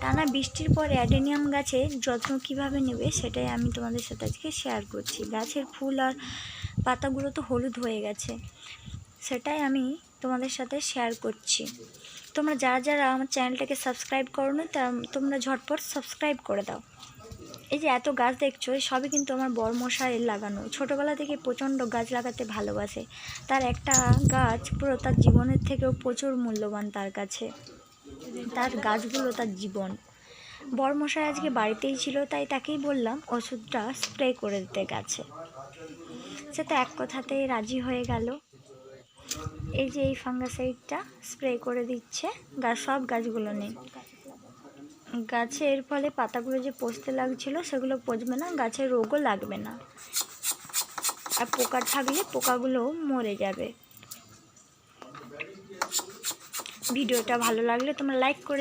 টানা বৃষ্টির পরে অ্যাডেনিয়াম গাছের যত্ন কিভাবে নেবে সেটাই আমি তোমাদের সাথে আজকে শেয়ার করছি। গাছের ফুল আর পাতাগুলো তো হলুদ হয়ে গেছে, সেটাই আমি তোমাদের সাথে শেয়ার করছি। তোমরা যারা যারা আমার চ্যানেলটাকে সাবস্ক্রাইব করো না, তোমরা ঝটপট সাবস্ক্রাইব করে দাও। এই যে এত গাছ দেখছো, এই সবই কিন্তু আমার বড়মশাইয়ের লাগানো। ছোটোবেলা থেকে প্রচণ্ড গাছ লাগাতে ভালোবাসে। তার একটা গাছ পুরো তার জীবনের থেকেও প্রচুর মূল্যবান তার কাছে। তার গাছগুলো তার জীবন। বড়মশাই আজকে বাড়িতেই ছিল, তাই তাকেই বললাম ওষুধটা স্প্রে করে দিতে গাছে। সে তো এক কথাতেই রাজি হয়ে গেল। এই যে এই ফাঙ্গাসাইডটা স্প্রে করে দিচ্ছে সব গাছগুলো নেই। গাছের ফলে পাতাগুলো যে পচতে লাগছিল সেগুলো পচবে না, গাছের রোগও লাগবে না, আর পোকা থাকলে পোকাগুলোও মরে যাবে। ভিডিওটা ভালো লাগলে তোমরা লাইক করে